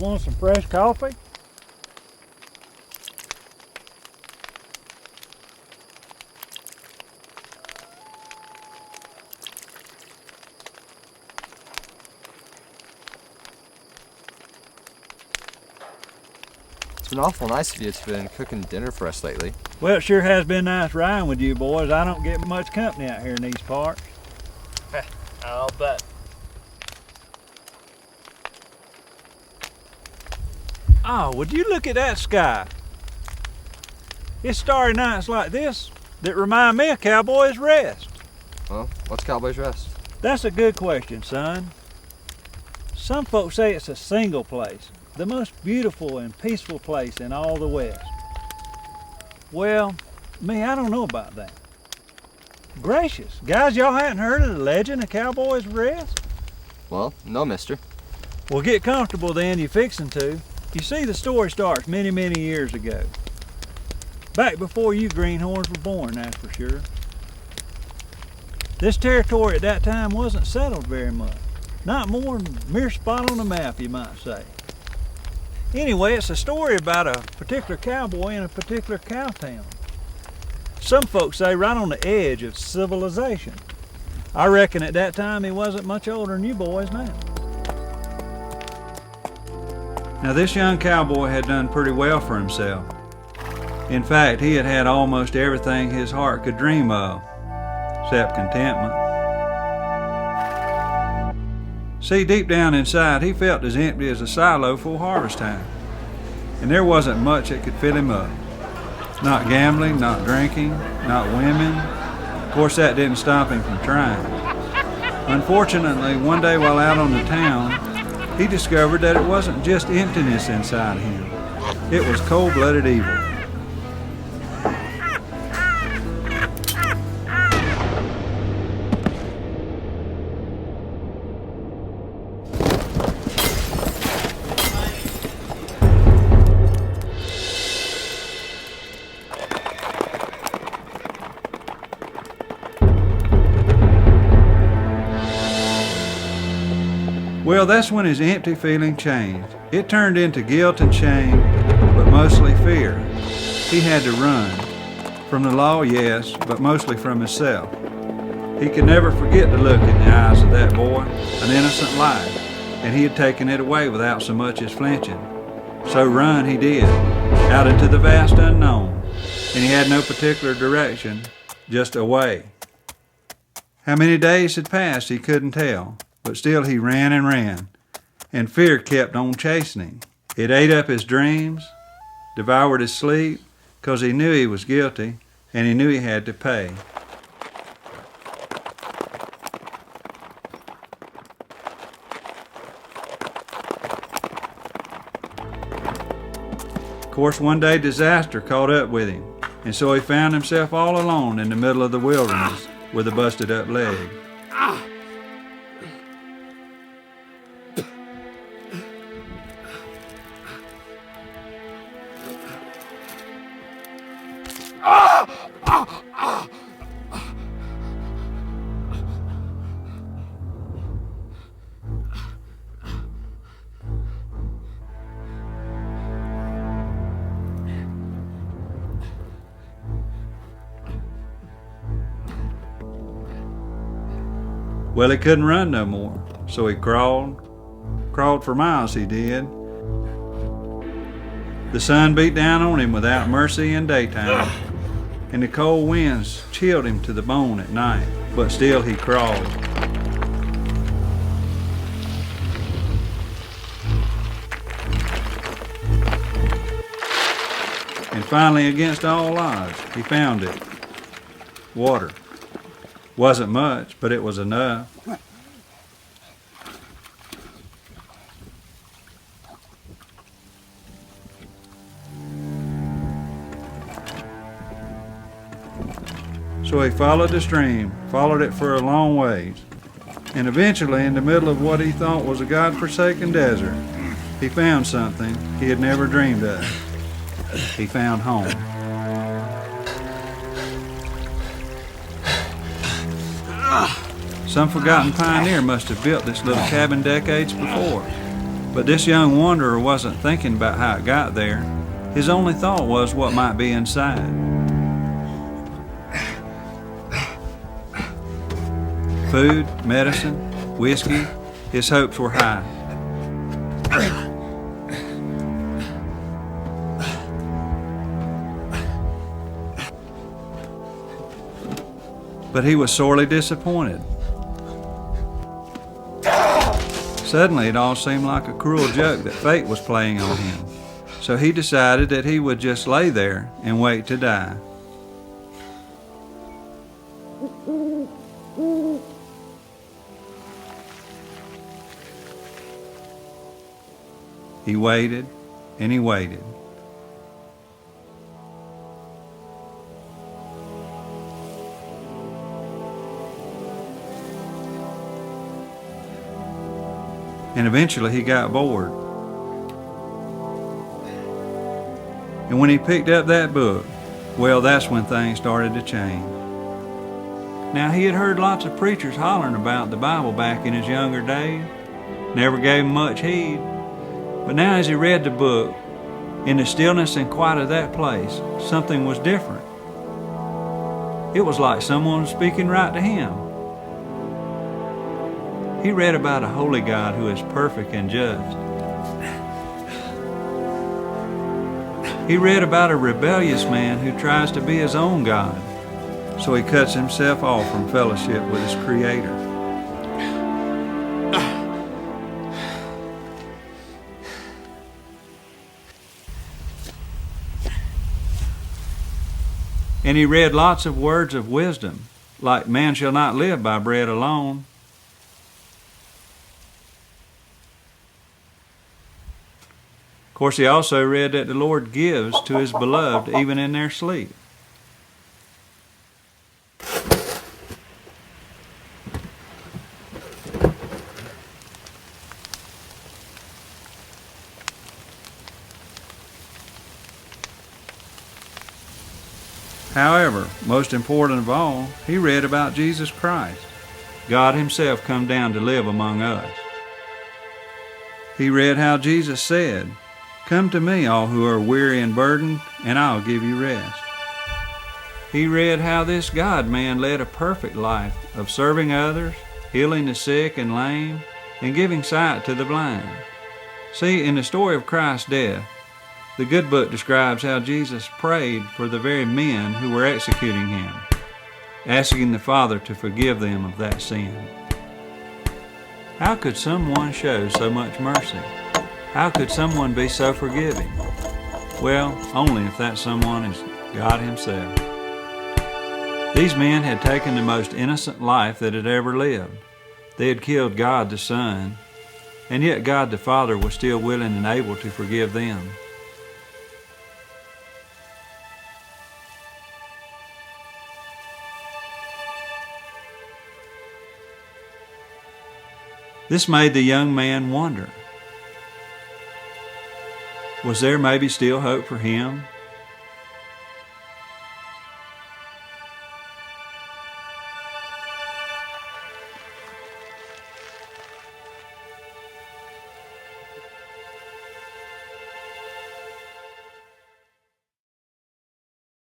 want some fresh coffee? It's been awful nice of you to been cooking dinner for us lately. Well, it sure has been nice riding with you boys. I don't get much company out here in these parts. I'll bet. Oh, would you look at that sky? It's starry nights like this that remind me of Cowboy's Rest. Well, what's Cowboy's Rest? That's a good question, son. Some folks say it's a single place, the most beautiful and peaceful place in all the West. Well, me, I don't know about that. Gracious, guys, y'all hadn't heard of the legend of Cowboy's Rest? Well, no, mister. Well, get comfortable then, you fixin' to. You see, the story starts many, many years ago. Back before you greenhorns were born, that's for sure. This territory at that time wasn't settled very much. Not more than a mere spot on the map, you might say. Anyway, it's a story about a particular cowboy in a particular cow town. Some folks say right on the edge of civilization. I reckon at that time he wasn't much older than you boys now. Now this young cowboy had done pretty well for himself. In fact, he had had almost everything his heart could dream of, except contentment. See, deep down inside, he felt as empty as a silo full harvest time. And there wasn't much that could fill him up. Not gambling, not drinking, not women. Of course, that didn't stop him from trying. Unfortunately, one day while out on the town, he discovered that it wasn't just emptiness inside him. It was cold-blooded evil. Well, that's when his empty feeling changed. It turned into guilt and shame, but mostly fear. He had to run. From the law, yes, but mostly from himself. He could never forget the look in the eyes of that boy, an innocent life, and he had taken it away without so much as flinching. So run he did, out into the vast unknown, and he had no particular direction, just away. How many days had passed he couldn't tell. But still he ran, and fear kept on chasing him. It ate up his dreams, devoured his sleep, 'cause he knew he was guilty, and he knew he had to pay. Of course, one day disaster caught up with him, and so he found himself all alone in the middle of the wilderness with a busted up leg. Well, he couldn't run no more, so he crawled for miles he did. The sun beat down on him without mercy in daytime, and the cold winds chilled him to the bone at night, but still he crawled. And finally, against all odds, he found it. Water. Wasn't much, but it was enough. So he followed the stream, followed it for a long ways, and eventually, in the middle of what he thought was a God-forsaken desert, he found something he had never dreamed of. He found home. Some forgotten pioneer must have built this little cabin decades before. But this young wanderer wasn't thinking about how it got there. His only thought was what might be inside. Food, medicine, whiskey, his hopes were high. But he was sorely disappointed. Suddenly it all seemed like a cruel joke that fate was playing on him. So he decided that he would just lay there and wait to die. He waited and he waited. And eventually he got bored. And when he picked up that book, well, that's when things started to change. Now, he had heard lots of preachers hollering about the Bible back in his younger days. Never gave him much heed. But now as he read the book, in the stillness and quiet of that place, something was different. It was like someone was speaking right to him. He read about a holy God who is perfect and just. He read about a rebellious man who tries to be his own God, so he cuts himself off from fellowship with his Creator. And he read lots of words of wisdom, like man shall not live by bread alone. Of course, he also read that the Lord gives to his beloved even in their sleep. However, most important of all, he read about Jesus Christ, God himself come down to live among us. He read how Jesus said, "Come to me, all who are weary and burdened, and I'll give you rest." He read how this God-man led a perfect life of serving others, healing the sick and lame, and giving sight to the blind. See, in the story of Christ's death, the good book describes how Jesus prayed for the very men who were executing him, asking the Father to forgive them of that sin. How could someone show so much mercy? How could someone be so forgiving? Well, only if that someone is God himself. These men had taken the most innocent life that had ever lived. They had killed God the Son, and yet God the Father was still willing and able to forgive them. This made the young man wonder. Was there maybe still hope for him